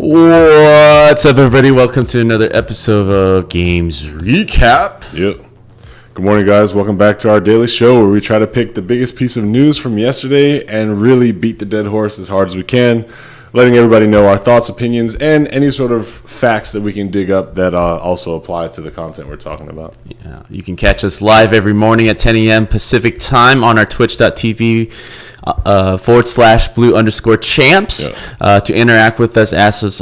What's up, everybody? Welcome to another episode of Games Recap. Yep. Good morning, guys. Welcome back to our daily show where we try to pick the biggest piece of news from yesterday and really beat the dead horse as hard as we can, letting everybody know our thoughts, opinions, and any sort of facts that we can dig up that also apply to the content we're talking about. Yeah, you can catch us live every morning at 10 a.m. Pacific time on our twitch.tv /blue_champs. To interact with us, ask us,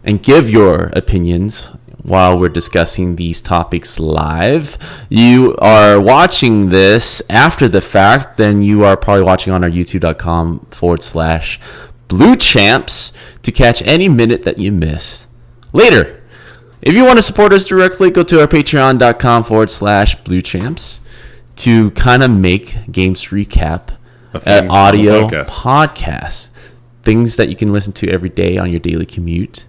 and give your opinions while we're discussing these topics live. You are watching this after the fact, then you are probably watching on our youtube.com /bluechamps to catch any minute that you missed later. If you want to support us directly, go to our patreon.com /bluechamps to kind of make Games Recap an audio podcast. Things that you can listen to every day on your daily commute.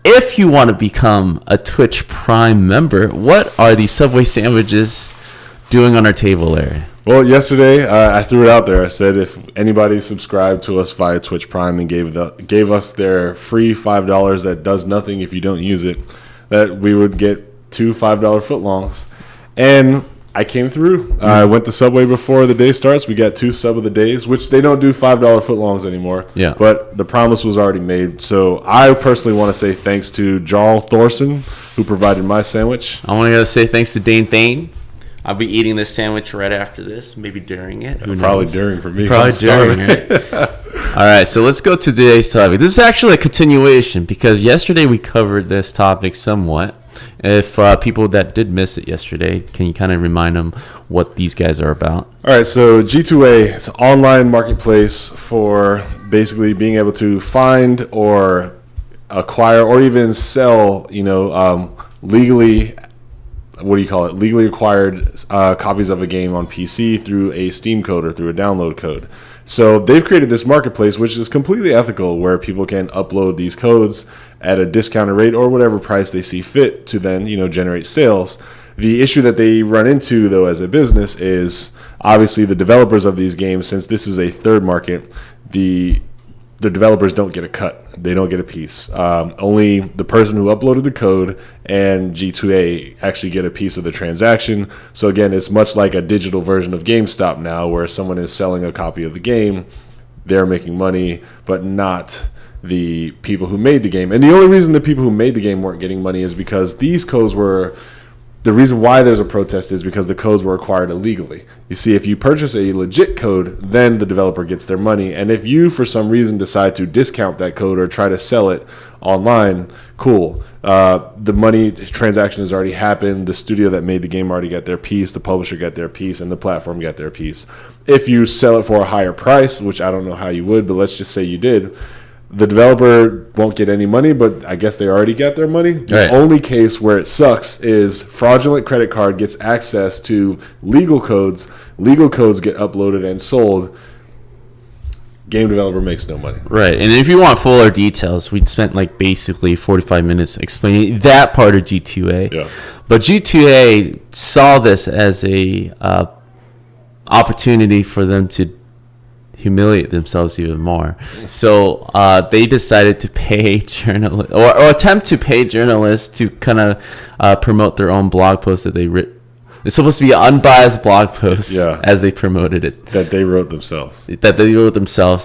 If you want to become a Twitch Prime member, what are these Subway sandwiches doing on our table, Larry? Well, yesterday I threw it out there. I said if anybody subscribed to us via Twitch Prime and gave us their free $5 that does nothing if you don't use it, that we would get 2 $5 footlongs. And I came through. I went to Subway before the day starts. We got 2 sub of the days, which they don't do $5 footlongs anymore. Yeah. But the promise was already made. So I personally want to say thanks to Jarl Thorson, who provided my sandwich. I want to say thanks to Dane Thane. I'll be eating this sandwich right after this, maybe during it. Probably during for me. Probably during it. All right, so let's go to today's topic. This is actually a continuation because yesterday we covered this topic somewhat. If people that did miss it yesterday, can you kind of remind them what these guys are about? All right, so G2A is an online marketplace for basically being able to find or acquire or even sell, legally acquired copies of a game on PC through a Steam code or through a download code. So they've created this marketplace, which is completely ethical, where people can upload these codes at a discounted rate or whatever price they see fit to then, generate sales. The issue that they run into, though, as a business is obviously the developers of these games, since this is a third market, the developers don't get a cut. They don't get a piece. Only the person who uploaded the code and G2A actually get a piece of the transaction. So again, it's much like a digital version of GameStop now, where someone is selling a copy of the game, they're making money, but not the people who made the game. And the only reason the people who made the game weren't getting money is because these codes were... The reason why there's a protest is because the codes were acquired illegally. You see, if you purchase a legit code, then the developer gets their money. And if you, for some reason, decide to discount that code or try to sell it online, cool. The money transaction has already happened. The studio that made the game already got their piece. The publisher got their piece, and the platform got their piece. If you sell it for a higher price, which I don't know how you would, but let's just say you did, the developer won't get any money, but I guess they already got their money. Right. The only case where it sucks is fraudulent credit card gets access to legal codes. Legal codes get uploaded and sold. Game developer makes no money. Right. And if you want fuller details, we spent basically 45 minutes explaining that part of G2A. Yeah. But G2A saw this as a opportunity for them to humiliate themselves even more. So they decided to pay journalists or attempt to pay journalists to kind of promote their own blog post that they wrote. It's supposed to be an unbiased blog post, as they promoted it. That they wrote themselves.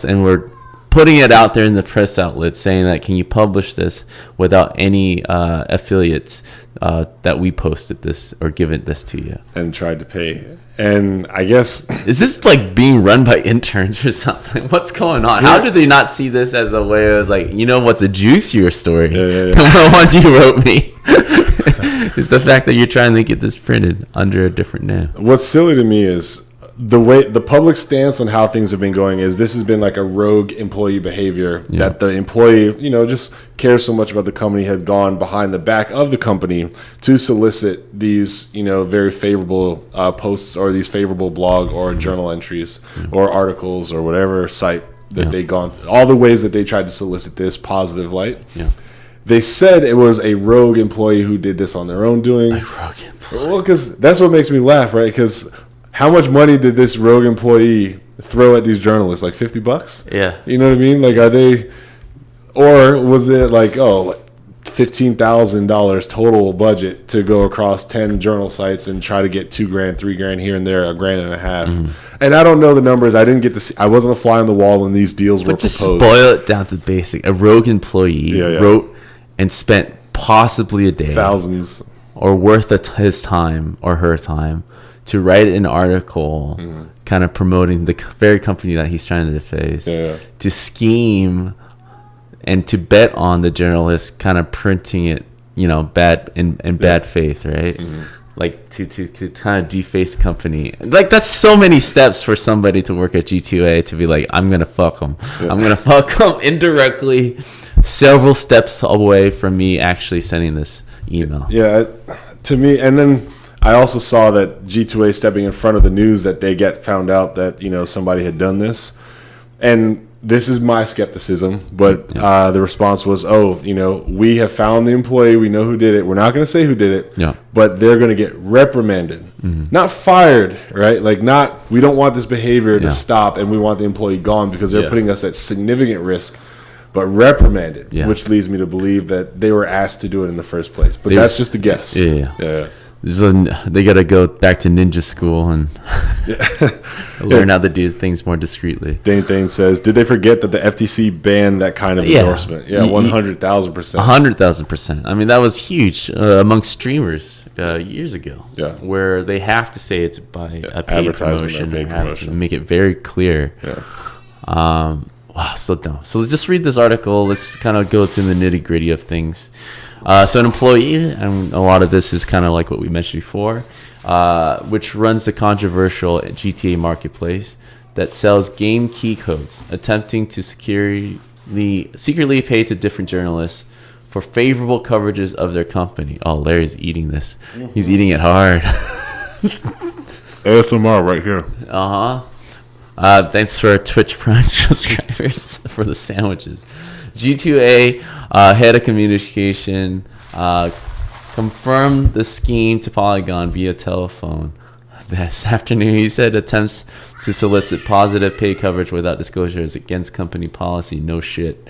And we're putting it out there in the press outlets saying that, can you publish this without any affiliates that we posted this or given this to you? And tried to pay. And I guess... Is this being run by interns or something? What's going on? How do they not see this as a way of what's a juicier story? The one you wrote me. It's the fact that you're trying to get this printed under a different name. What's silly to me is the way the public stance on how things have been going is this has been like a rogue employee behavior that the employee, just cares so much about the company, has gone behind the back of the company to solicit these, very favorable posts or these favorable blog or journal entries or articles or whatever site that they've gone to, all the ways that they tried to solicit this positive light. Yeah. They said it was a rogue employee who did this on their own doing. A rogue employee. Well, because that's what makes me laugh, right? Because how much money did this rogue employee throw at these journalists? Like $50? Yeah. You know what I mean? Are they... Or was it like, oh, $15,000 total budget to go across 10 journal sites and try to get $2,000, $3,000 here and there, $1.50 grand. And I don't know the numbers. I didn't get to see. I wasn't a fly on the wall when these deals were proposed. Just boil it down to the basic. A rogue employee wrote and spent possibly a day, thousands, or worth his time or her time to write an article, kind of promoting the very company that he's trying to deface, to scheme and to bet on the journalist kind of printing it, bad in bad faith, right? Like to kind of deface the company. Like, that's so many steps for somebody to work at G2A to be like, I'm gonna fuck them. I'm gonna fuck them indirectly, several steps away from me actually sending this email. Yeah, to me, and then I also saw that G2A stepping in front of the news that they found out that somebody had done this, and this is my skepticism, but the response was, we have found the employee. We know who did it. We're not going to say who did it, but they're going to get reprimanded, not fired, right? Like, we don't want this behavior to stop, and we want the employee gone because they're putting us at significant risk, but reprimanded, which leads me to believe that they were asked to do it in the first place. But that's just a guess. Yeah. So they got to go back to ninja school and learn how to do things more discreetly. Dane says, did they forget that the FTC banned that kind of endorsement? Yeah, 100,000%. 100,000%. I mean, that was huge among streamers years ago. Yeah, where they have to say it's by a paid promotion. They have to make it very clear. Yeah. Wow, so dumb. So let's just read this article. Let's kind of go to the nitty gritty of things. So an employee, and a lot of this is kind of like what we mentioned before, which runs the controversial GTA marketplace that sells game key codes, attempting to secretly pay to different journalists for favorable coverages of their company. Oh, Larry's eating this. He's eating it hard. ASMR right here. Thanks for our Twitch Prime subscribers for the sandwiches. G2A head of communication confirmed the scheme to Polygon via telephone this afternoon. He said attempts to solicit positive pay coverage without disclosure is against company policy. No shit.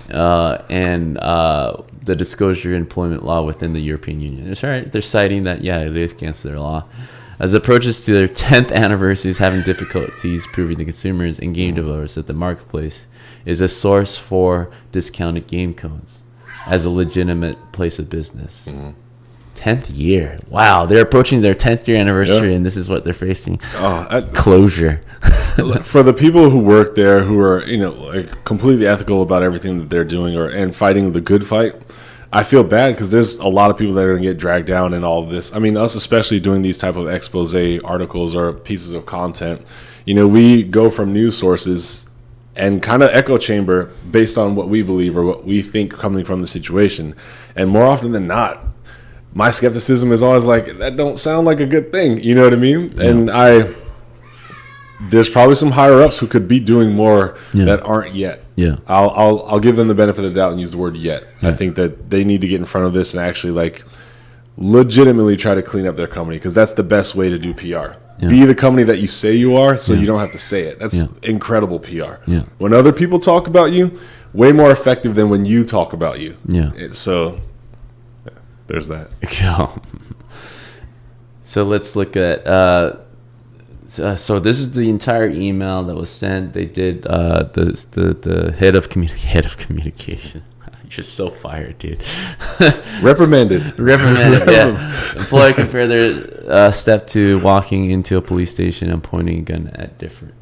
And the disclosure employment law within the European Union. It's all right. They're citing that, it is against their law. As approaches to their 10th anniversary is having difficulties proving to consumers and game developers that the marketplace is a source for discounted game codes as a legitimate place of business. 10th year. Wow, they're approaching their 10th year anniversary, and this is what they're facing. Closure. For the people who work there, who are completely ethical about everything that they're doing and fighting the good fight, I feel bad because there's a lot of people that are going to get dragged down in all of this. I mean, us especially doing these type of expose articles or pieces of content. We go from news sources and kind of echo chamber based on what we believe or what we think coming from the situation. And more often than not, my skepticism is always like, that don't sound like a good thing. You know what I mean? Yeah. And there's probably some higher ups who could be doing more that aren't yet. Yeah. I'll give them the benefit of the doubt and use the word yet. Yeah. I think that they need to get in front of this and actually legitimately try to clean up their company, because that's the best way to do PR. Yeah. Be the company that you say you are, so you don't have to say it. That's incredible PR. Yeah. When other people talk about you, way more effective than when you talk about you. Yeah. So there's that. So let's look at. So this is the entire email that was sent. They did the head of communication. You're so fired, dude. Reprimanded. Yeah. Employee compared their step to walking into a police station and pointing a gun at different.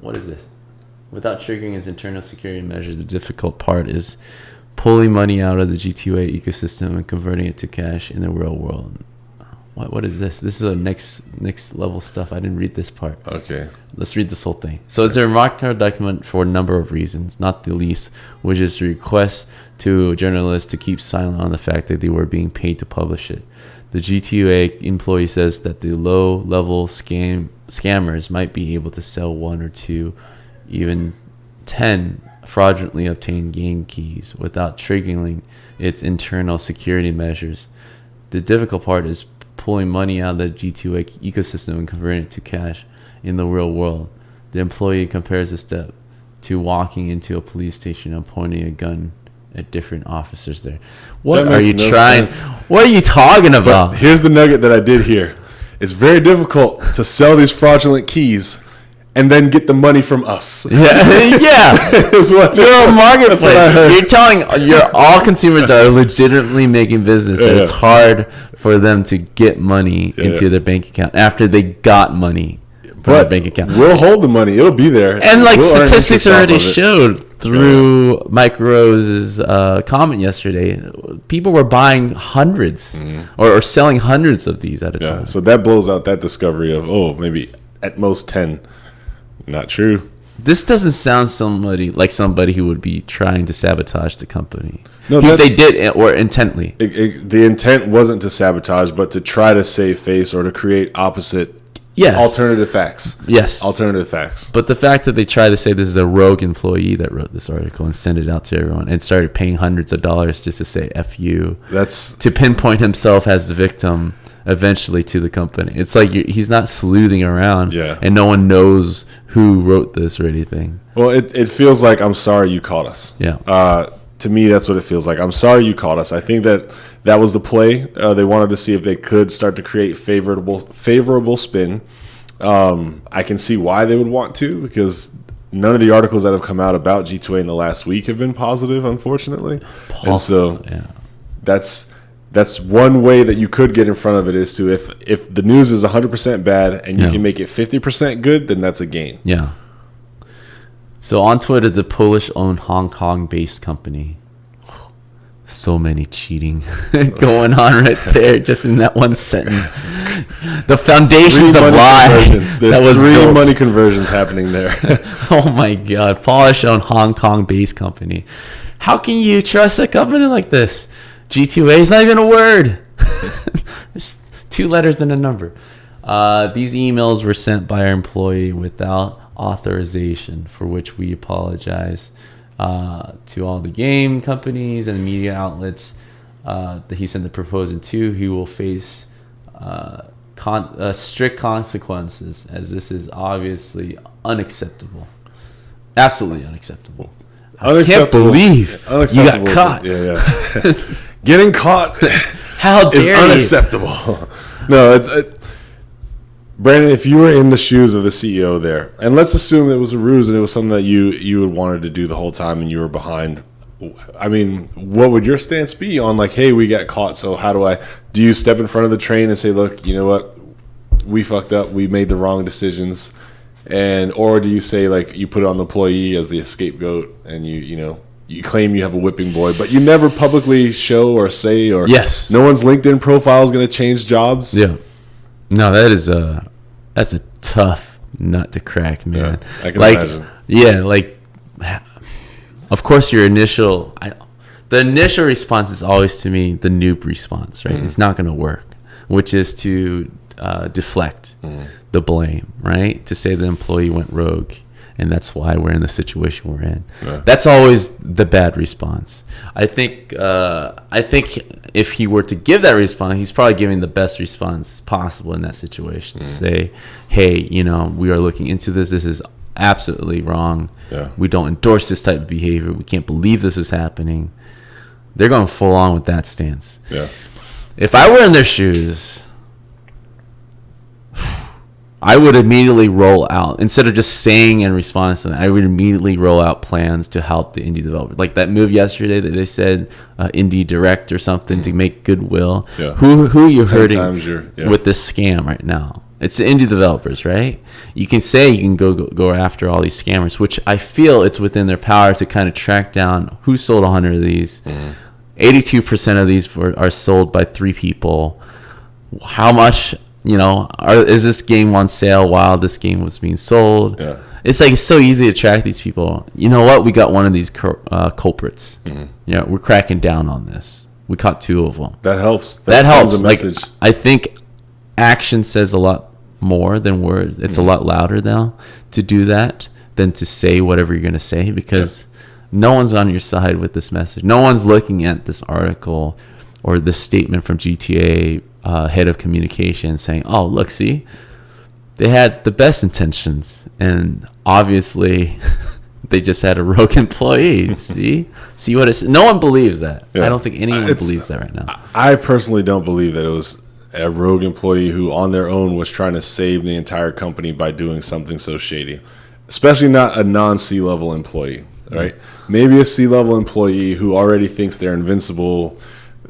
What is this? Without triggering his internal security measures, the difficult part is pulling money out of the G2A ecosystem and converting it to cash in the real world. What is this? This is a next level stuff. I didn't read this part. Okay. Let's read this whole thing. So it's a remarkable document for a number of reasons, not the least, which is the request to journalists to keep silent on the fact that they were being paid to publish it. The G2A employee says that the low-level scammers might be able to sell 1 or 2, even 10 fraudulently obtained game keys without triggering its internal security measures. The difficult part is pulling money out of the G2A ecosystem and converting it to cash in the real world. The employee compares the step to walking into a police station and pointing a gun at different officers there. What That are makes you no trying? sense. What are you talking about? But here's the nugget that I did hear. It's very difficult to sell these fraudulent keys and then get the money from us. Yeah, Is what- you're a marketplace. that's what I heard. You're telling all consumers that are legitimately making business that it's hard for them to get money into their bank account after they got money from their bank account. We'll hold the money. It'll be there. And like We'll earn statistics interest off already of it. showed through Mike Rose's comment yesterday, people were buying hundreds or selling hundreds of these at a time. So that blows out that discovery of, maybe at most 10. Not true. This doesn't sound somebody who would be trying to sabotage the company. No, they did, or intently. The intent wasn't to sabotage, but to try to save face or to create opposite alternative facts. Yes. Alternative facts. But the fact that they tried to say this is a rogue employee that wrote this article and sent it out to everyone and started paying hundreds of dollars just to say F you. To pinpoint himself as the victim eventually to the company. It's like he's not sleuthing around and no one knows who wrote this or anything. Well, it feels like, I'm sorry you caught us. Yeah. To me, that's what it feels like. I'm sorry you caught us. I think that was the play. They wanted to see if they could start to create favorable spin. I can see why they would want to, because none of the articles that have come out about G2A in the last week have been positive, unfortunately. And so that's one way that you could get in front of it, is to, if the news is 100% bad and you can make it 50% good, then that's a gain. Yeah. So on Twitter, the Polish-owned Hong Kong-based company. So many cheating going on right there, just in that one sentence. The foundations of lie. There's three money conversions happening there. Oh my God. Polish-owned Hong Kong-based company. How can you trust a company like this? G2A is not even a word. It's 2 letters and a number. These emails were sent by our employee without authorization, for which we apologize to all the game companies and media outlets that he sent the proposal to. He will face strict consequences, as this is obviously unacceptable. Absolutely unacceptable. I can't believe you got caught. Yeah. Getting caught How dare is unacceptable. No, Brandon, if you were in the shoes of the CEO there, and let's assume it was a ruse and it was something that you had wanted to do the whole time and you were behind, I mean, what would your stance be on, like, hey, we got caught, so do you step in front of the train and say, look, you know what, we fucked up, we made the wrong decisions, or do you say, like, you put it on the employee as the scapegoat and you claim you have a whipping boy, but you never publicly show or say, or no one's LinkedIn profile is going to change jobs? Yeah. No, that's a tough nut to crack, man. Yeah, I can imagine. Yeah, of course the initial response is always, to me, the noob response, right? It's not going to work, which is to deflect the blame, right? To say the employee went rogue, and that's why we're in the situation we're in. Yeah. That's always the bad response. I think if he were to give that response, he's probably giving the best response possible in that situation. Say, hey, we are looking into this. This is absolutely wrong. Yeah. We don't endorse this type of behavior. We can't believe this is happening. They're going full on with that stance. Yeah. If I were in their shoes, I would immediately roll out, instead of just saying in response to that, I would immediately roll out plans to help the indie developer. Like that move yesterday that they said, indie direct or something to make goodwill. Yeah. Who are you hurting with this scam right now? It's the indie developers, right? You can say you can go after all these scammers, which I feel it's within their power to kind of track down who sold 100 of these. 82% of these are sold by 3 people. How much... is this game on sale while this game was being sold? Yeah. It's so easy to track these people. You know what? We got one of these culprits. We're cracking down on this. We caught 2 of them. That helps. That helps. A message. I think action says a lot more than words. It's a lot louder now to do that than to say whatever you're going to say, because no one's on your side with this message. No one's looking at this article or this statement from G2A head of communication saying, oh, look, see, they had the best intentions, and obviously They just had a rogue employee. See what it's. No one believes that. Yeah. I don't think anyone believes that right now. I personally don't believe that it was a rogue employee who, on their own, was trying to save the entire company by doing something so shady. Especially not a non-C-level employee, right? Maybe a C-level employee who already thinks they're invincible,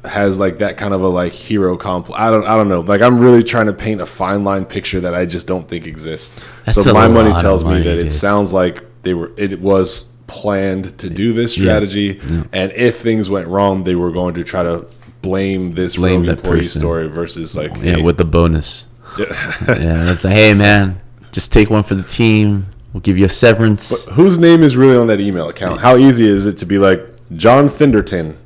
has like that kind of a like hero complex. I don't know. Like, I'm really trying to paint a fine line picture that I just don't think exists. That's so my money lot tells of me money, that dude. it sounds like it was planned to do this strategy, and if things went wrong, they were going to try to blame rogue that employee person. story versus like With the bonus. It's like, hey man, just take one for the team. We'll give you a severance. But whose name is really on that email account? How easy is it to be like John Thinderton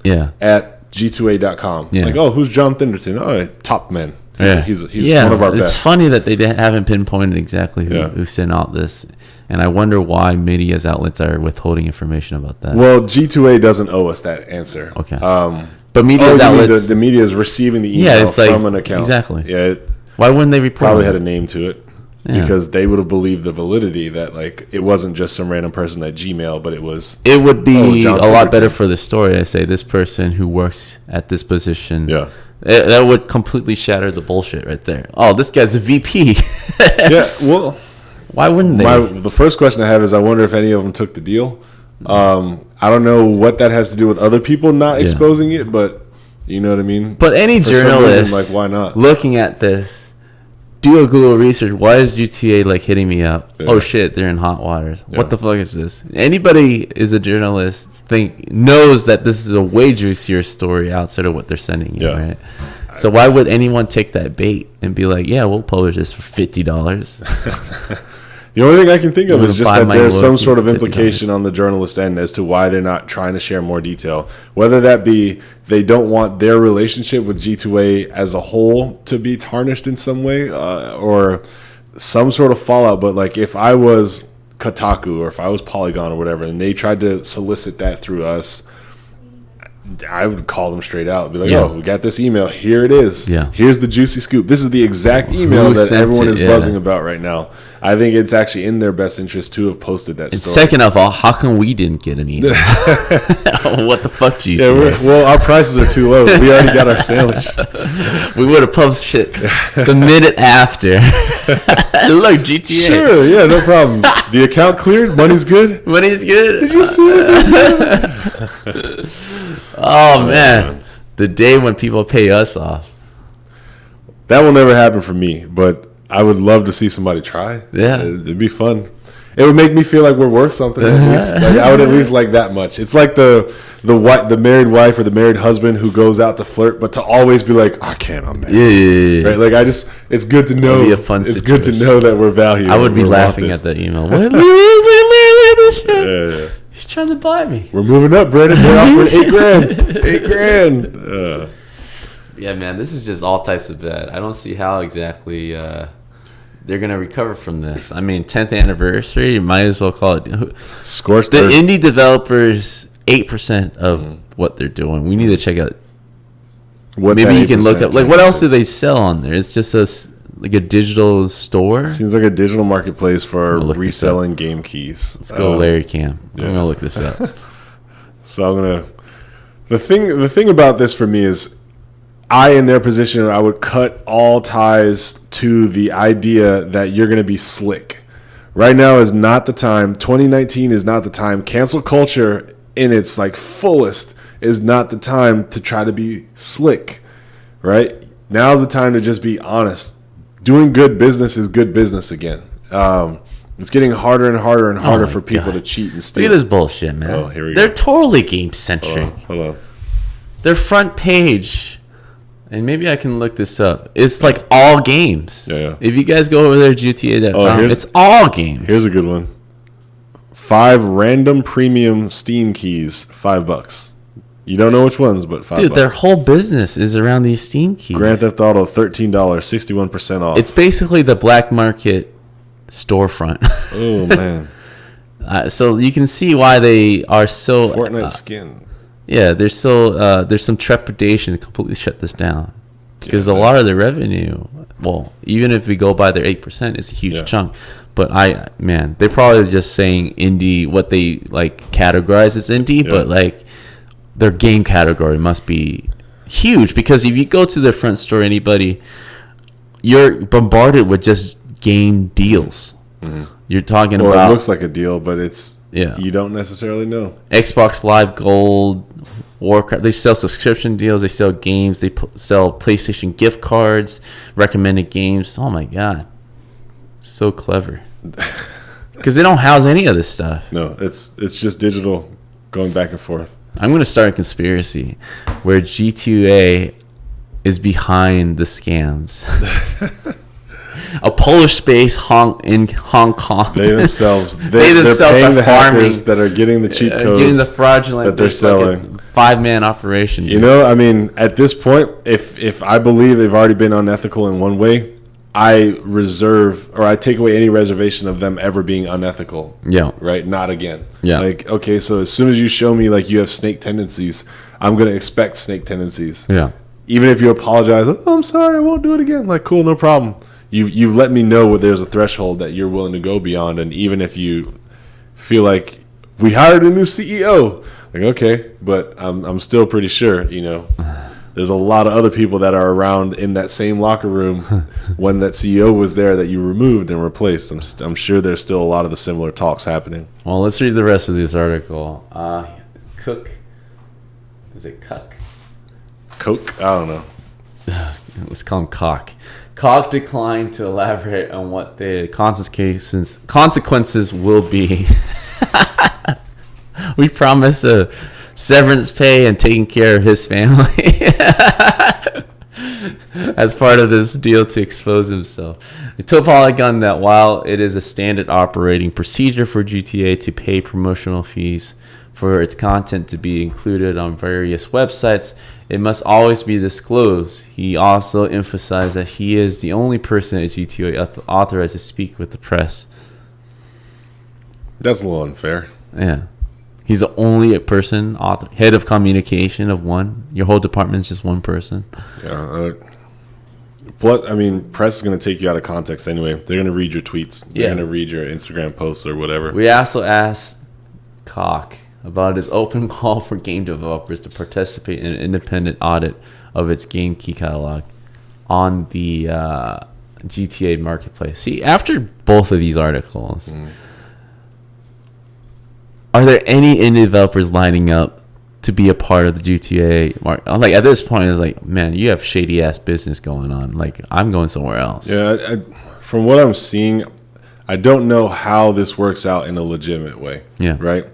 at G2A.com? Yeah. Like, oh, who's John Thinderton? Oh, top man. He's Yeah. one of our It's best. funny that they haven't pinpointed exactly who sent out this. And I wonder why media's outlets are withholding information about that. Well, G2A doesn't owe us that answer. Okay. But media's you mean outlets. the media is receiving the email it's like, from an account. exactly. Yeah, it Why wouldn't they report probably it? had a name to it. Because they would have believed the validity that like it wasn't just some random person at Gmail, but it was. It would be John a lot Thinderton. better for the story. I say this person who works at this position. Yeah. That would completely shatter the bullshit right there. Oh, this guy's a VP. Yeah. Well, Why wouldn't they? the first question I have is I wonder if any of them took the deal. I don't know what that has to do with other people not exposing it, but you know what I mean. But any For some journalist, reason, like, why not? looking at this, do a Google research. Why is GTA like hitting me up? Yeah. Oh shit, they're in hot waters. Yeah. What the fuck is this? Anybody is a journalist knows that this is a way juicier story outside of what they're sending you, Yeah. right? So why would anyone take that bait and be like, yeah, we'll publish this for $50? The only thing I can think of I'm is gonna just buy that my there's some loyalty sort of for $50. implication on the journalist end as to why they're not trying to share more detail. Whether that be they don't want their relationship with G2A as a whole to be tarnished in some way, or some sort of fallout. But like if I was Kotaku or if I was Polygon or whatever, and they tried to solicit that through us, I would call them straight out. Be like, Yeah. oh, we got this email. Here it is. Yeah. Here's the juicy scoop. This is the exact email Who that sent everyone it? is Yeah. buzzing about right now. I think it's actually in their best interest to have posted that And story. second of all, how come we didn't get an email? What the fuck, GTA? Yeah, well, our prices are too low. We already got our sandwich. We would have published it the minute after. Look, GTA. Sure, yeah, no problem. The account cleared, money's good. Money's good. Did you see it? Oh, man. The day when people pay us off. That will never happen for me, but I would love to see somebody try. Yeah. It'd be fun. It would make me feel like we're worth something at least. Like, I would at least like that much. It's like the married wife or the married husband who goes out to flirt, but to always be like, I can't, I'm married. Yeah. Right? Like it's good to know. It'd be a fun It's good to situation. know that we're valued. I would be we're laughing wanted. at that email. Look at this shit. Yeah. He's trying to buy me. We're moving up, Brandon. We're offering $8,000. $8,000. Yeah, man, this is just all types of bad. I don't see how exactly they're going to recover from this. I mean, 10th anniversary, you might as well call it. Scorched The earth. indie developers, 8% of what they're doing. We need to check out. What Maybe that you can look 8% up. Like, what else do turns they sell on there? It's just like a digital store. into. Seems like a digital marketplace for I'm gonna look this reselling game keys. Let's go, Larry Cam. I'm yeah. going to look this up. So I'm gonna. The thing about this for me is, in their position, I would cut all ties to the idea that you're going to be slick. Right now is not the time. 2019 is not the time. Cancel culture in its like fullest is not the time to try to be slick. Right? Now's the time to just be honest. Doing good business is good business again. It's getting harder and harder and harder my for people God. to cheat and Look steal. at this bullshit, man. Oh, here we They're go. totally game-centric. Hold on. Their front page, and maybe I can look this up. It's like all games. Yeah. If you guys go over there, GTA.com, Oh, it's all games. Here's a good one. 5 random premium Steam keys, $5. You don't know which ones, but $5. Dude, their whole business is around these Steam keys. Grand Theft Auto, $13, 61% off. It's basically the black market storefront. Oh man, So you can see why they are so. Fortnite skin. Yeah, there's some trepidation to completely shut this down because Yeah, a lot of the revenue, well, even if we go by their 8%, it's a huge Yeah. chunk. But they're probably just saying indie, what they like categorize as indie, but like their game category must be huge, because if you go to the front store, anybody, you're bombarded with just game deals. You're talking about, it looks like a deal, but it's you don't necessarily know. Xbox Live Gold, Warcraft. They sell subscription deals. They sell games. They sell PlayStation gift cards, recommended games. Oh my god, so clever. Because they don't house any of this stuff. No, it's just digital, going back and forth. I'm going to start a conspiracy where G2A is behind the scams. A Polish base in Hong Kong. They themselves, they're paying the farming, hackers that are getting the cheat codes, getting the fraudulent that they're selling. Like 5-man operation. Dude. You know, I mean, at this point, if I believe they've already been unethical in one way, I take away any reservation of them ever being unethical. Yeah. Right? Not again. Yeah. Like, okay, so as soon as you show me like you have snake tendencies, I'm going to expect snake tendencies. Yeah. Even if you apologize, I'm sorry, I won't do it again. Like, cool, no problem. You've let me know where there's a threshold that you're willing to go beyond, and even if you feel like we hired a new CEO, like, okay, but I'm still pretty sure, you know, there's a lot of other people that are around in that same locker room when that CEO was there that you removed and replaced. I'm sure there's still a lot of the similar talks happening. Well, let's read the rest of this article. Cook, is it Cuck? Coke? I don't know. Let's call him Cock. Cock declined to elaborate on what the consequences will be. We promise a severance pay and taking care of his family as part of this deal to expose himself. He told Polygon that while it is a standard operating procedure for GTA to pay promotional fees for its content to be included on various websites, it must always be disclosed. He also emphasized that he is the only person at G2A authorized to speak with the press. That's a little unfair. Yeah. He's the only person, head of communication of one. Your whole department is just one person. Yeah. But, I mean, press is going to take you out of context anyway. They're going to read your tweets. They're going to read your Instagram posts or whatever. We also asked Cock about his open call for game developers to participate in an independent audit of its game key catalog on the GTA marketplace. See, after both of these articles, are there any indie developers lining up to be a part of the GTA market? Like, at this point, it's like, man, you have shady ass business going on. Like, I'm going somewhere else. Yeah, from what I'm seeing, I don't know how this works out in a legitimate way. Yeah. Right?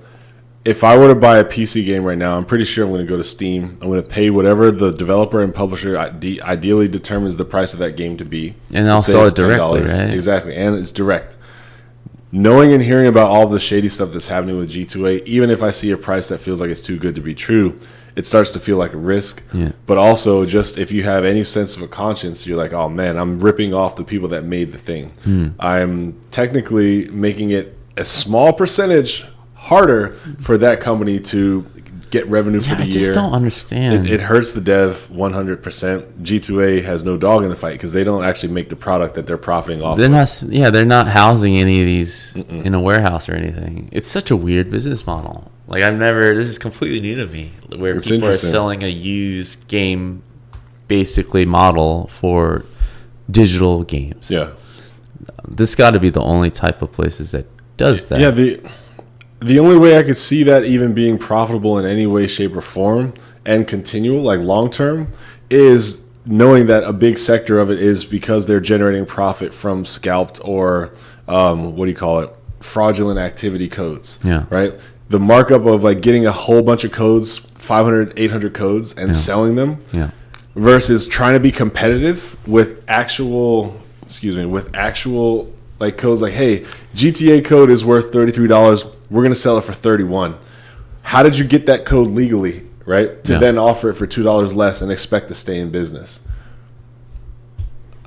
If I were to buy a PC game right now, I'm pretty sure I'm going to go to Steam. I'm going to pay whatever the developer and publisher ideally determines the price of that game to be. And I'll sell it directly, right? Exactly, and it's direct. Knowing and hearing about all the shady stuff that's happening with G2A, even if I see a price that feels like it's too good to be true, it starts to feel like a risk. Yeah. But also, just if you have any sense of a conscience, you're like, oh man, I'm ripping off the people that made the thing. I'm technically making it a small percentage harder for that company to get revenue for the year. I just don't understand. It hurts the dev 100%. G2A has no dog in the fight because they don't actually make the product that they're profiting off of. They're not housing any of these in a warehouse or anything. It's such a weird business model. Like, this is completely new to me, where people are selling a used game basically model for digital games. Yeah. This got to be the only type of places that does that. Yeah, the only way I could see that even being profitable in any way, shape, or form and continual, like long term, is knowing that a big sector of it is because they're generating profit from scalped or fraudulent activity codes. Yeah. Right? The markup of like getting a whole bunch of codes, 500, 800 codes, and selling them versus trying to be competitive with actual like codes like, hey, GTA code is worth $33. We're going to sell it for $31. How did you get that code legally, right? To then offer it for $2 less and expect to stay in business.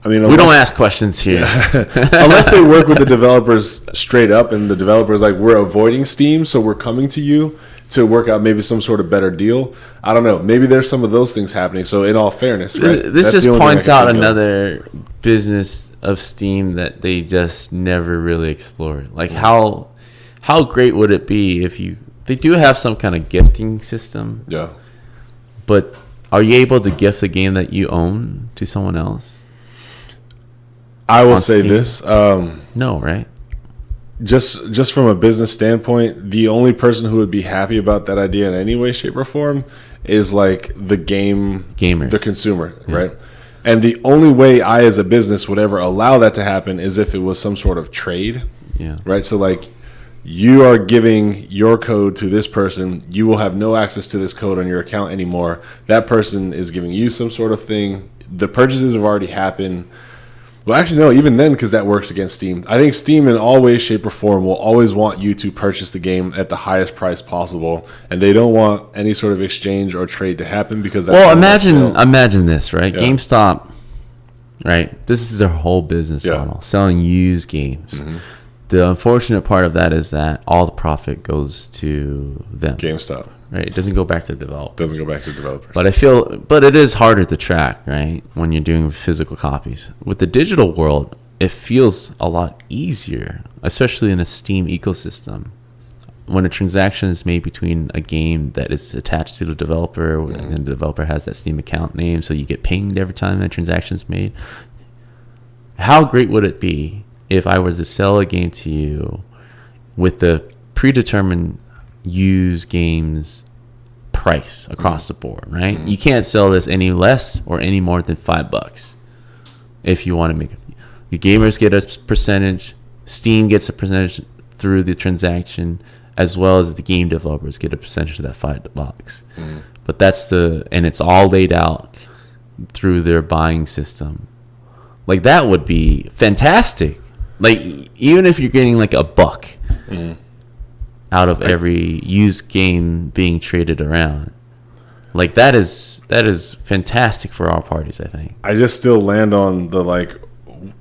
I mean, we don't ask questions here. Unless they work with the developers straight up and the developers like, we're avoiding Steam, so we're coming to you. to work out maybe some sort of better deal. I don't know. Maybe there's some of those things happening. So in all fairness, right? This just points out another business of Steam that they just never really explored. Like how great would it be if they do have some kind of gifting system. Yeah. But are you able to gift a game that you own to someone else? I will say Steam? This. No, right? Just from a business standpoint, the only person who would be happy about that idea in any way, shape, or form is like the gamers, the consumer, right? And the only way I, as a business, would ever allow that to happen is if it was some sort of trade, right? So like, you are giving your code to this person. You will have no access to this code on your account anymore. That person is giving you some sort of thing. The purchases have already happened. Well, actually, no, even then, because that works against Steam. I think Steam, in all ways, shape, or form, will always want you to purchase the game at the highest price possible, and they don't want any sort of exchange or trade to happen because that's imagine this, right? Yeah. GameStop, right? This is their whole business model, selling used games. Mm-hmm. The unfortunate part of that is that all the profit goes to them. GameStop. Right, it doesn't go back to the developer. Doesn't go back to the developers. But it is harder to track, right? When you're doing physical copies. With the digital world, it feels a lot easier, especially in a Steam ecosystem. When a transaction is made between a game that is attached to the developer, and the developer has that Steam account name, so you get pinged every time that transaction is made. How great would it be if I were to sell a game to you with the predetermined used games price across the board, right? You can't sell this any less or any more than $5 if you want to make it. The gamers get a percentage, Steam gets a percentage through the transaction, as well as the game developers get a percentage of that $5. But and it's all laid out through their buying system. Like, that would be fantastic. Like, even if you're getting like $1 out of every used game being traded around, like, that is fantastic for all parties, I think. I just still land on the, like,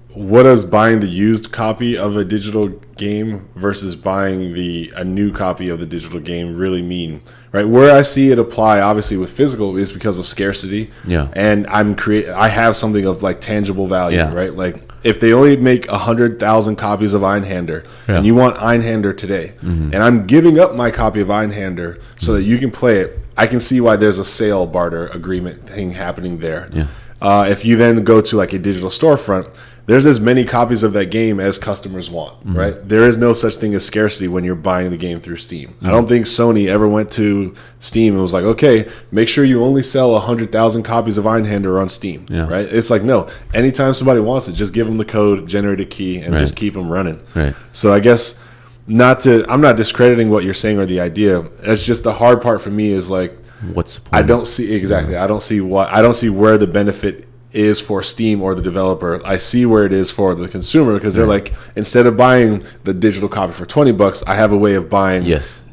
what does buying the used copy of a digital game versus buying a new copy of the digital game really mean, right? Where I see it apply, obviously, with physical is because of scarcity. Yeah. And I have something of, like, tangible value, right? Like, if they only make 100,000 copies of Einhander, and you want Einhander today, and I'm giving up my copy of Einhander so that you can play it, I can see why there's a sale barter agreement thing happening there. Yeah. If you then go to, like, a digital storefront, there's as many copies of that game as customers want, right? There is no such thing as scarcity when you're buying the game through Steam. I don't think Sony ever went to Steam and was like, okay, make sure you only sell 100,000 copies of Einhander on Steam, right? It's like, no, anytime somebody wants it, just give them the code, generate a key, and just keep them running. Right. So I guess I'm not discrediting what you're saying or the idea. It's just the hard part for me is, like, what's the point? I don't see I don't see where the benefit is for Steam or the developer. I see where it is for the consumer, because they're like, instead of buying the digital copy for $20, I have a way of buying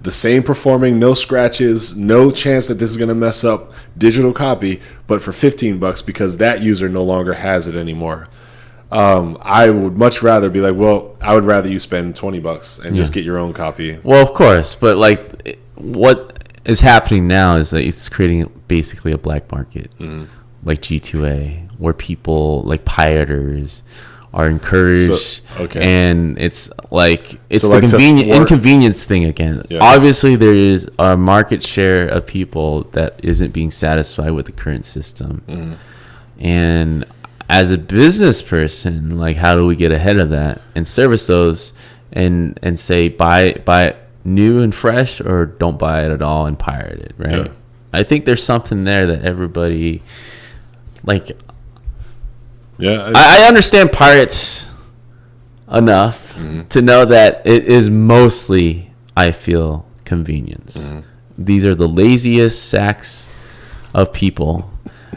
the same performing, no scratches, no chance that this is going to mess up digital copy, but for $15 because that user no longer has it anymore. I would much rather be like, well, I would rather you spend $20 and just get your own copy. Well, of course, but like, what is happening now is that it's creating basically a black market. Like G2A, where people, like pirators, are encouraged, and it's the inconvenience thing again. Obviously, there is a market share of people that isn't being satisfied with the current system, and as a business person, like, how do we get ahead of that and service those, and say buy new and fresh, or don't buy it at all and pirate it, right? I think there's something there that everybody. Like, I understand pirates enough to know that it is mostly, I feel, convenience. These are the laziest sacks of people,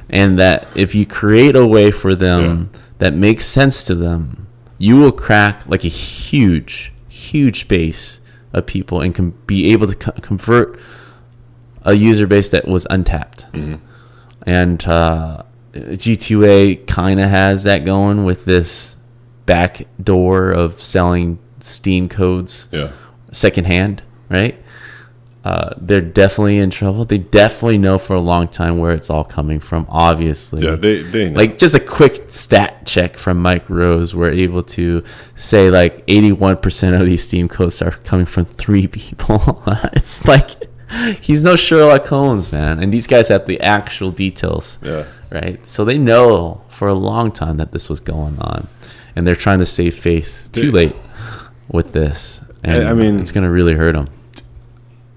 and that if you create a way for them that makes sense to them, you will crack like a huge base of people and can be able to convert a user base that was untapped. And G2A kind of has that going with this back door of selling Steam codes secondhand, right? they're definitely in trouble. They definitely know for a long time where it's all coming from, obviously. Yeah, they know. Like, just a quick stat check from Mike Rose, we're able to say, like, 81% of these Steam codes are coming from 3 people. It's like, he's no Sherlock Holmes, man. And these guys have the actual details, right? So they know for a long time that this was going on. And they're trying to save face too late with this. And I mean, it's going to really hurt them.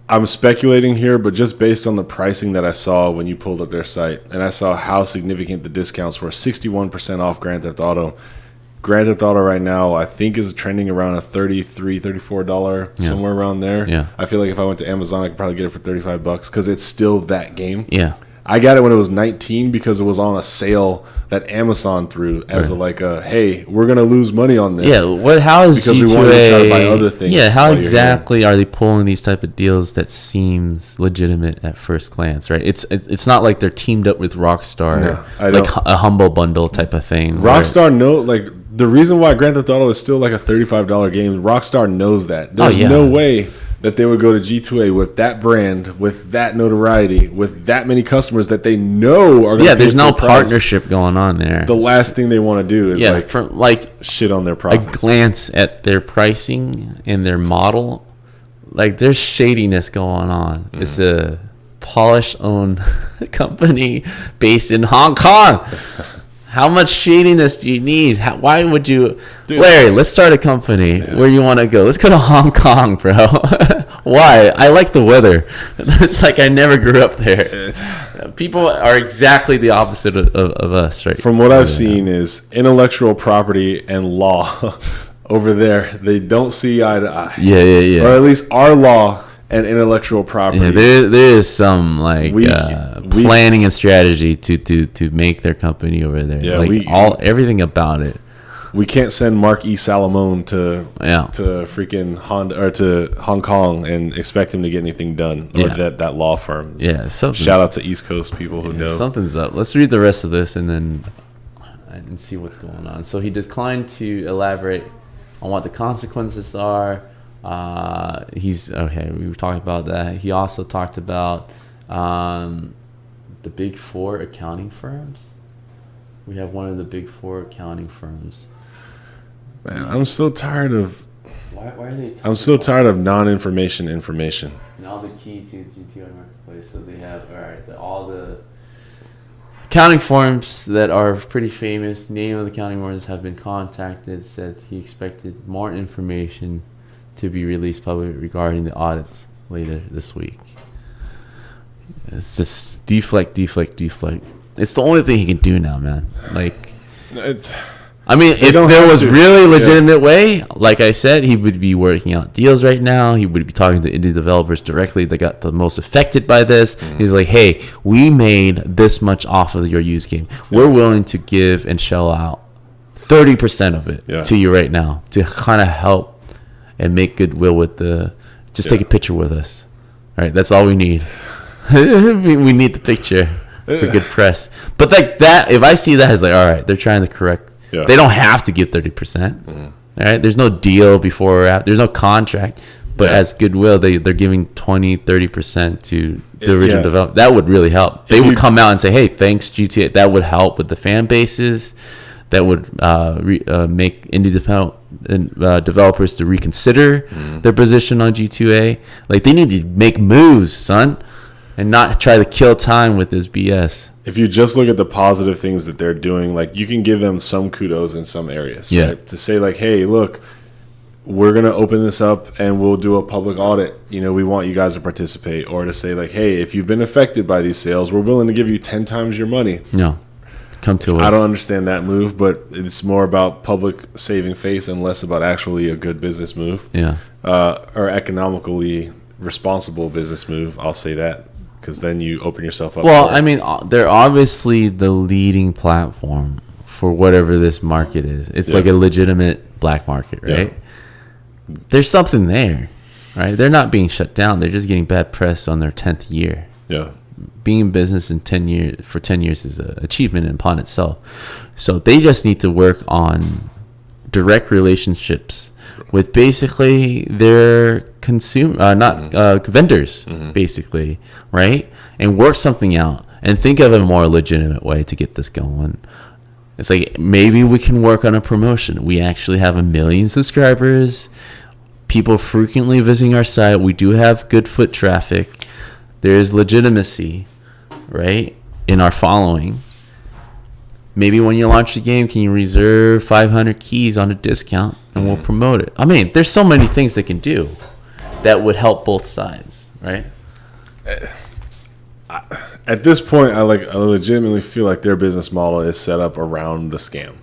I'm speculating here, but just based on the pricing that I saw when you pulled up their site, and I saw how significant the discounts were, 61% off Grand Theft Auto. Grand Theft Auto right now, I think, is trending around a $33, $34, somewhere around there. Yeah. I feel like if I went to Amazon, I could probably get it for $35 because it's still that game. Yeah. I got it when it was 19 because it was on a sale that Amazon threw as hey, we're gonna lose money on this. Yeah, how is because G2A, we wanted to try to buy other things. Yeah, how exactly are they pulling these type of deals that seems legitimate at first glance, right? It's not like they're teamed up with Rockstar, like a humble bundle type of thing. Rockstar the reason why Grand Theft Auto is still like a $35 game. Rockstar knows that. There's no way that they would go to G2A with that brand, with that notoriety, with that many customers that they know are going to there's no partnership going on there. The last thing they want to do is shit on their profits. A glance at their pricing and their model, like, there's shadiness going on. It's a Polish-owned company based in Hong Kong. How much shadiness do you need? Why would you... Dude, Larry, let's start a company. Where you want to go? Let's go to Hong Kong, bro. Why? I like the weather. It's like I never grew up there. People are exactly the opposite of us, right? From what I've seen is intellectual property and law over there. They don't see eye to eye. Yeah. Or at least our law and intellectual property. Yeah, there is some planning and strategy to make their company over there. Yeah, everything about it. We can't send Mark E. Salamone to freaking Honda or to Hong Kong and expect him to get anything done, or that law firm. Yeah, shout out to East Coast people who know. Something's up. Let's read the rest of this and see what's going on. So he declined to elaborate on what the consequences are. We were talking about that. He also talked about the big 4 accounting firms. We have one of the big 4 accounting firms. Man, I'm so tired of. Why are they? I'm so tired of non-information information. Now the key to G2A marketplace. So they have all the accounting firms that are pretty famous. Name of the accounting firms have been contacted. Said he expected more information to be released publicly regarding the audits later this week. It's just deflect. It's the only thing he can do now, man. Like, if there was really legitimate way, like I said, he would be working out deals right now. He would be talking to indie developers directly that got the most affected by this. He's like, hey, we made this much off of your used game. We're willing to give and shell out 30% of it to you right now to kind of help and make goodwill with take a picture with us. All right, that's all we need. We need the picture for good press. But like that, if I see that as like, all right, they're trying to correct. Yeah. They don't have to give 30%. All right, there's no deal before or after. There's no contract. But as goodwill, they're giving 20-30% to the original development. That would really help. They would come out and say, hey, thanks, GTA. That would help with the fan bases. That would make indie developers to reconsider their position on G2A. Like, they need to make moves, son, and not try to kill time with this BS. If you just look at the positive things that they're doing, like, you can give them some kudos in some areas. Right? To say, like, hey, look, we're going to open this up and we'll do a public audit. We want you guys to participate. Or to say, like, hey, if you've been affected by these sales, we're willing to give you 10 times your money. No. Come to us. I don't understand that move, but it's more about public saving face and less about actually a good business move. Yeah. Or economically responsible business move. I'll say that, because then you open yourself up. Well, I mean, they're obviously the leading platform for whatever this market is. It's like a legitimate black market, right? Yeah. There's something there, right? They're not being shut down. They're just getting bad press on their 10th year. Yeah. Being in business in 10 years is an achievement upon itself. So they just need to work on direct relationships with basically their vendors, basically, right? And work something out and think of a more legitimate way to get this going. It's like, maybe we can work on a promotion. We actually have 1 million subscribers, people frequently visiting our site. We do have good foot traffic. There is legitimacy, right, in our following. Maybe when you launch the game, can you reserve 500 keys on a discount and we'll promote it? I mean, there's so many things they can do that would help both sides, right? At this point, I legitimately feel like their business model is set up around the scam.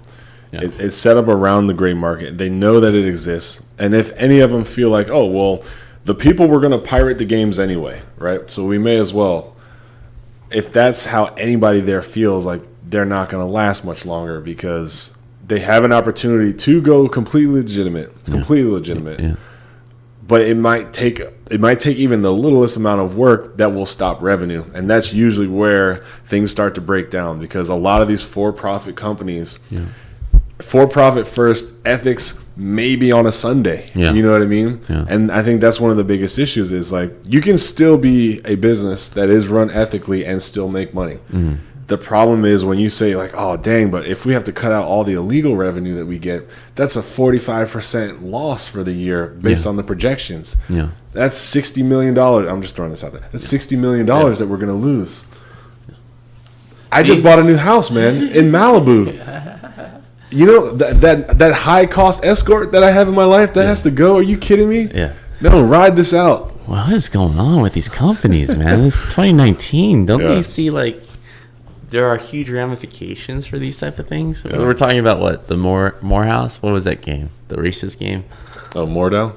Yeah. It's set up around the gray market. They know that it exists. And if any of them feel like, oh, well, the people were going to pirate the games anyway, right? So we may as well. If that's how anybody there feels, like, they're not going to last much longer because they have an opportunity to go completely legitimate. Yeah. But it might take even the littlest amount of work that will stop revenue. And that's usually where things start to break down, because a lot of these for-profit companies, for-profit first, ethics maybe on a Sunday. Yeah. You know what I mean? Yeah. And I think that's one of the biggest issues is, like, you can still be a business that is run ethically and still make money. Mm-hmm. The problem is when you say, like, oh, dang, but if we have to cut out all the illegal revenue that we get, that's a 45% loss for the year based on the projections. Yeah. That's $60 million. I'm just throwing this out there. That's $60 million that we're going to lose. I just bought a new house, man, in Malibu. You know, that high-cost escort that I have in my life, that has to go? Are you kidding me? Yeah. No, ride this out. What is going on with these companies, man? It's 2019. Don't they see, like, there are huge ramifications for these type of things? Yeah. We're talking about what? The Morehouse? What was that game? The racist game? Oh, Mordau?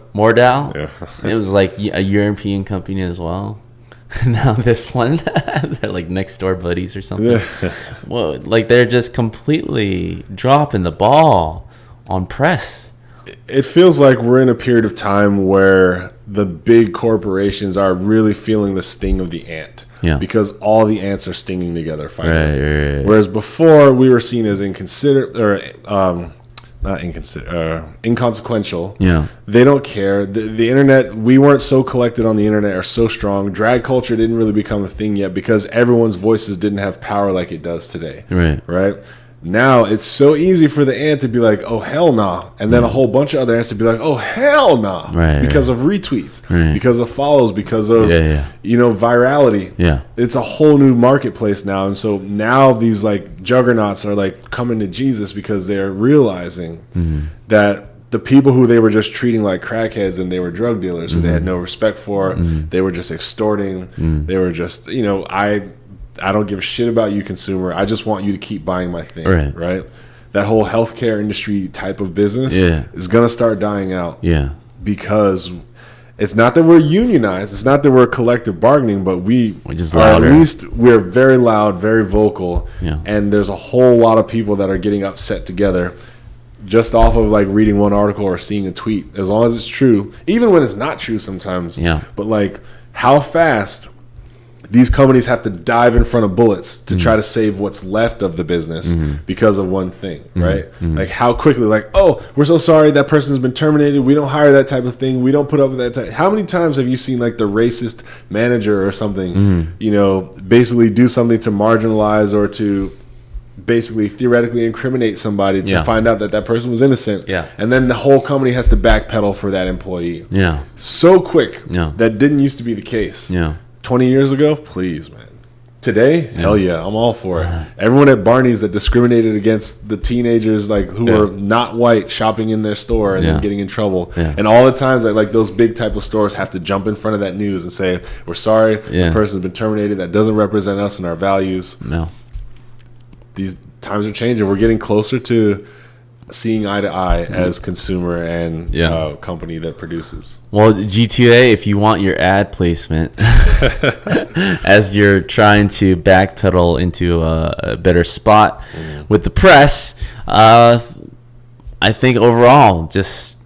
Yeah. It was like a European company as well. Now this one, they're like next door buddies or something. Yeah. Well, like, they're just completely dropping the ball on press. It feels like we're in a period of time where the big corporations are really feeling the sting of the ant. Yeah. Because all the ants are stinging together finally. Right. Whereas before we were seen as inconsequential. Yeah. They don't care. The internet, we weren't so collected on the internet or so strong. Drag culture didn't really become a thing yet because everyone's voices didn't have power like it does today. Right? Now it's so easy for the ant to be like, oh, hell nah. And then a whole bunch of other ants to be like, oh, hell nah. Because of retweets, because of follows, because of, virality. Yeah. It's a whole new marketplace now. And so now these, like, juggernauts are, like, coming to Jesus because they're realizing that the people who they were just treating like crackheads and they were drug dealers who they had no respect for, they were just extorting. They were just, I don't give a shit about you, consumer. I just want you to keep buying my thing, right? That whole healthcare industry type of business is going to start dying out. Yeah. Because it's not that we're unionized. It's not that we're collective bargaining, but we're just louder. At least we're very loud, very vocal. Yeah. And there's a whole lot of people that are getting upset together just off of, like, reading one article or seeing a tweet. As long as it's true, even when it's not true sometimes. Yeah. But, like, how fast these companies have to dive in front of bullets to try to save what's left of the business because of one thing, right? Like, how quickly, like, oh, we're so sorry that person's been terminated. We don't hire that type of thing. We don't put up with that type. How many times have you seen, like, the racist manager or something, basically do something to marginalize or to basically theoretically incriminate somebody to find out that that person was innocent. Yeah. And then the whole company has to backpedal for that employee. Yeah. So quick. Yeah. That didn't used to be the case. Yeah. 20 years ago, please, man. Today, hell yeah, I'm all for it. Everyone at Barney's that discriminated against the teenagers, like, who were not white shopping in their store and then getting in trouble. Yeah. And all the times that, like, those big type of stores have to jump in front of that news and say, we're sorry, the person's been terminated. That doesn't represent us and our values. No. These times are changing. We're getting closer to seeing eye to eye as consumer and company that produces. Well, G2A, if you want your ad placement as you're trying to backpedal into a better spot with the press, I think overall, just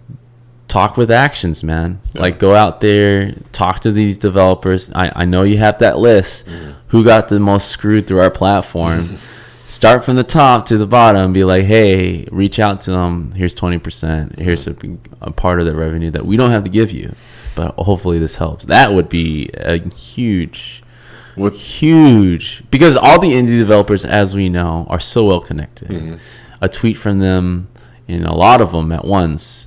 talk with actions, man. Like, go out there, talk to these developers. I know you have that list. Who got the most screwed through our platform? start from the top to the bottom. Be like, hey, reach out to them. Here's 20%. Here's a part of the revenue that we don't have to give you, but hopefully this helps. That would be a huge because all the indie developers, as we know, are so well connected. A tweet from them, and a lot of them at once,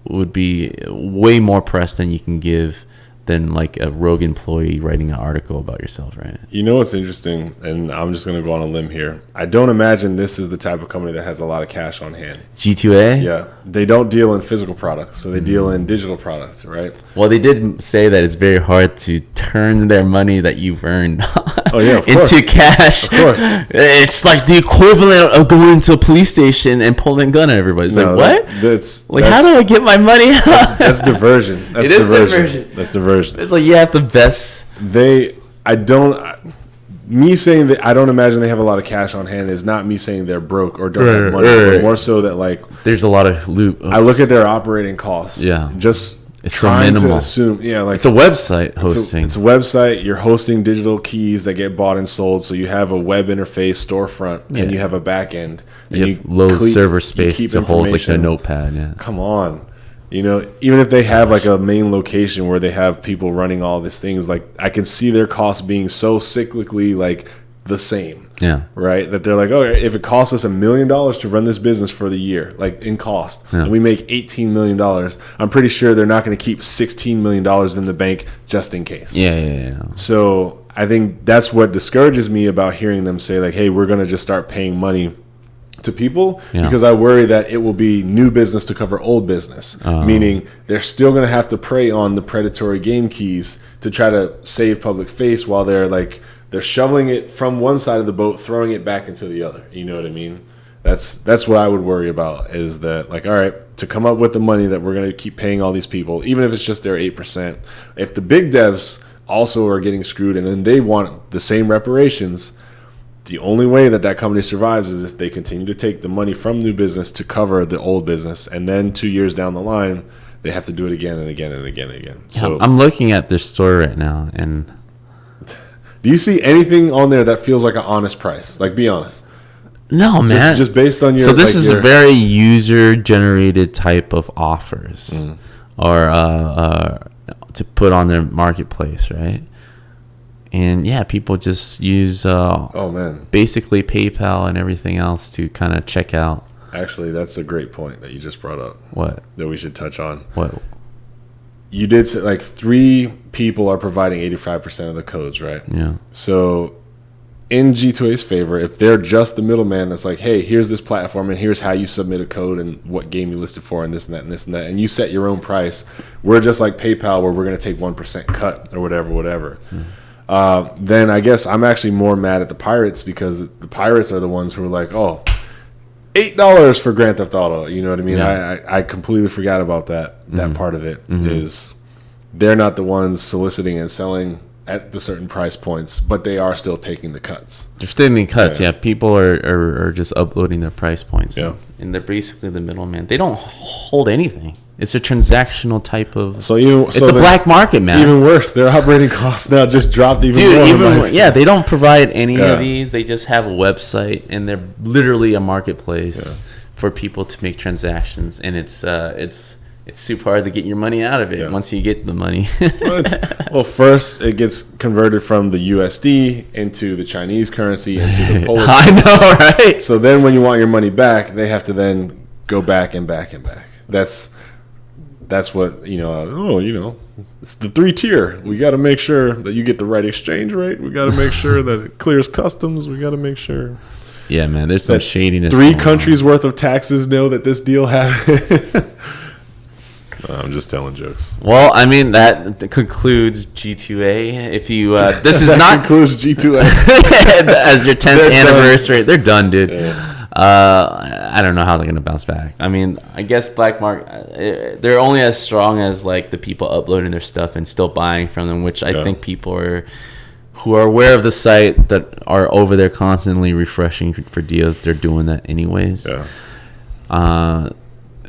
would be way more press than you can give than like a rogue employee writing an article about yourself, right? You know what's interesting, and I'm just going to go on a limb here. I don't imagine this is the type of company that has a lot of cash on hand. G2A? Yeah. They don't deal in physical products, so they deal in digital products, right? Well, they did say that it's very hard to turn their money that you've earned of into course. cash. Of course. It's like the equivalent of going to a police station and pulling a gun at everybody. It's like, what? How do I get my money out? That's diversion. That's diversion. That's diversion. It's like you have the best. Me saying that I don't imagine they have a lot of cash on hand is not me saying they're broke or don't have money, but more so that like there's a lot of loot. I look at their operating costs. Yeah, it's trying so minimal. To assume, like it's a website hosting. It's a website. You're hosting digital keys that get bought and sold. So you have a web interface storefront and you have a back end. You have low server space to hold like a notepad. Yeah, come on. Even if they have like a main location where they have people running all these things, like I can see their costs being so cyclically like the same. Yeah. Right. That they're like, okay, if it costs us $1 million to run this business for the year, like in cost, and we make $18 million, I'm pretty sure they're not going to keep $16 million in the bank just in case. Yeah. So I think that's what discourages me about hearing them say like, hey, we're going to just start paying money to people, because I worry that it will be new business to cover old business, meaning they're still going to have to prey on the predatory game keys to try to save public face while they're shoveling it from one side of the boat, throwing it back into the other. You know what I mean? That's what I would worry about, is that like, all right, to come up with the money that we're going to keep paying all these people, even if it's just their 8%, if the big devs also are getting screwed and then they want the same reparations, the only way that company survives is if they continue to take the money from new business to cover the old business, and then 2 years down the line, they have to do it again and again and again and again. So I'm looking at their store right now, and do you see anything on there that feels like an honest price? Like, be honest. No, man. Just based on your. So this is a very user-generated type of offers, or to put on their marketplace, right? And people just use basically PayPal and everything else to kind of check out. Actually, that's a great point that you just brought up. What? That we should touch on. What? You did say like 3 people are providing 85% of the codes, right? Yeah. So in G2A's favor, if they're just the middleman that's like, hey, here's this platform and here's how you submit a code and what game you listed for and this and that and this and that, and you set your own price, we're just like PayPal where we're going to take 1% cut or whatever. Then I guess I'm actually more mad at the pirates, because the pirates are the ones who are like, oh, $8 for Grand Theft Auto. You know what I mean? Yeah. I completely forgot about that part of it. Is they're not the ones soliciting and selling at the certain price points, but they are still taking the cuts. They're still taking cuts. Yeah. People are just uploading their price points. Yeah. And they're basically the middleman. They don't hold anything. It's a transactional type of. It's a black market, man. Even worse, their operating costs now just dropped even more. They don't provide any of these. They just have a website, and they're literally a marketplace for people to make transactions. And it's super hard to get your money out of it once you get the money. First it gets converted from the USD into the Chinese currency into the Polish. I know, right? So then when you want your money back, they have to then go back and back and back. That's what, it's the 3-tier. We got to make sure that you get the right exchange rate. We got to make sure that it clears customs. We got to make sure. Yeah, man, there's some shadiness. 3 countries worth of taxes know that this deal happened. I'm just telling jokes. Well, I mean, that concludes G2A. If you, this is that concludes G2A. As your 10th anniversary. They're done, dude. Yeah. I don't know how they're gonna bounce back. I mean, I guess Black Market, they're only as strong as like the people uploading their stuff and still buying from them, which I think people who are aware of the site that are over there constantly refreshing for deals. They're doing that anyways.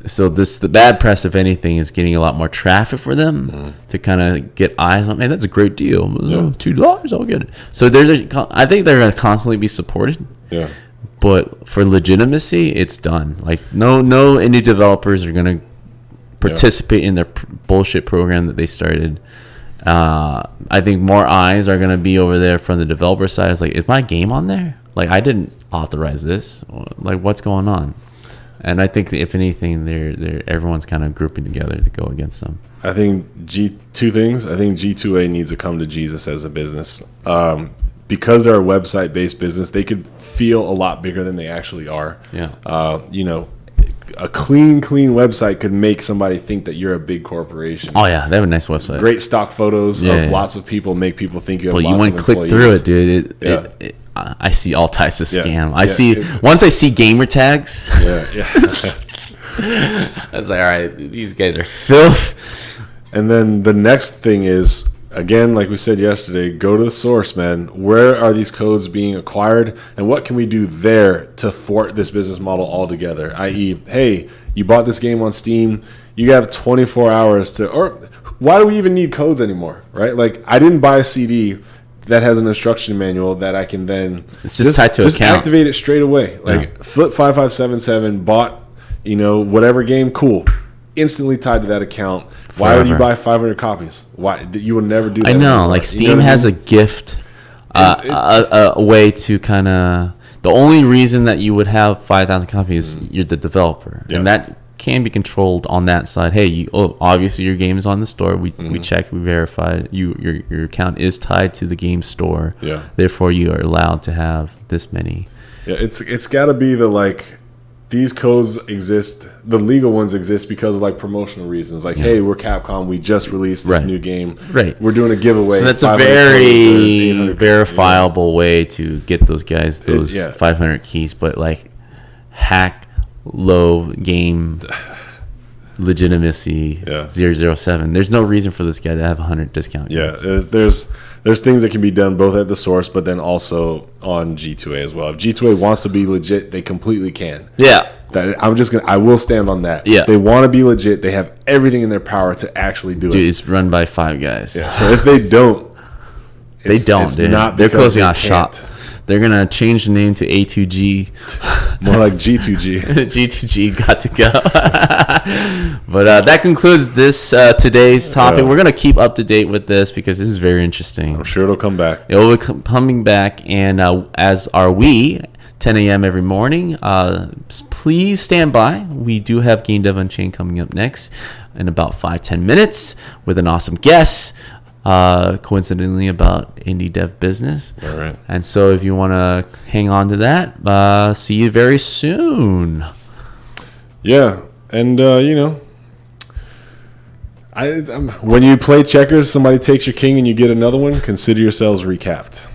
So the bad press, if anything, is getting a lot more traffic for them to kind of get eyes on. Man, that's a great deal. $2, I'll get it. So I think they're gonna constantly be supported. Yeah. But for legitimacy, it's done. Like no indie developers are gonna participate in their bullshit program that they started. I think more eyes are gonna be over there from the developer side. It's like, is my game on there? Like, I didn't authorize this. Like, what's going on? And I think that if anything, everyone's kind of grouping together to go against them. I think two things. I think G2A needs to come to Jesus as a business. Because they're a website-based business, they could feel a lot bigger than they actually are. Yeah. You know, a clean website could make somebody think that you're a big corporation. Oh yeah, they have a nice website. Great stock photos of lots of people make people think you have lots of employees. But you want to click through it, dude. I see all types of scam. Once I see gamer tags. I was like, all right, these guys are filth. And then the next thing is, again, like we said yesterday, go to the source, man. Where are these codes being acquired, and what can we do there to thwart this business model altogether? I.e., hey, you bought this game on Steam, you have 24 hours to, or why do we even need codes anymore, right? Like, I didn't buy a CD that has an instruction manual that I can then it's just tied to just account. Activate it straight away. Like Flip 5577 bought, whatever game, cool, instantly tied to that account. Forever. Why would you buy 500 copies? Why you would never do that? I know, anymore. like Steam has a gift, a way to kind of. The only reason that you would have 5,000 copies, you're the developer, and that can be controlled on that side. Hey, obviously your game is on the store. We checked, we verified. Your account is tied to the game store. Yeah. Therefore, you are allowed to have this many. Yeah, it's got to be these codes exist. The legal ones exist because of promotional reasons. Like, hey, we're Capcom. We just released this new game. Right. We're doing a giveaway. So that's a very verifiable way to get those guys 500 keys. But hack low game legitimacy 007. There's no reason for this guy to have 100 discount codes. Yeah, there's things that can be done both at the source, but then also on G2A as well. If G2A wants to be legit, they completely can. Yeah. I will stand on that. Yeah. If they want to be legit, they have everything in their power to actually do it. Dude, it's run by 5 guys. Yeah. So if they don't, it's dude. Not They're closing off shop. They're going to change the name to A2G. More like G2G. G2G got to go. But that concludes this today's topic. We're going to keep up to date with this because this is very interesting. I'm sure it'll come back. It will be coming back, and as are we, 10 a.m. every morning. Please stand by. We do have Game Dev Unchained coming up next in about 5-10 minutes with an awesome guest. Coincidentally about indie dev business. All right. And so if you want to hang on to that, see you very soon. Yeah. And, when you play checkers, somebody takes your king and you get another one, consider yourselves recapped.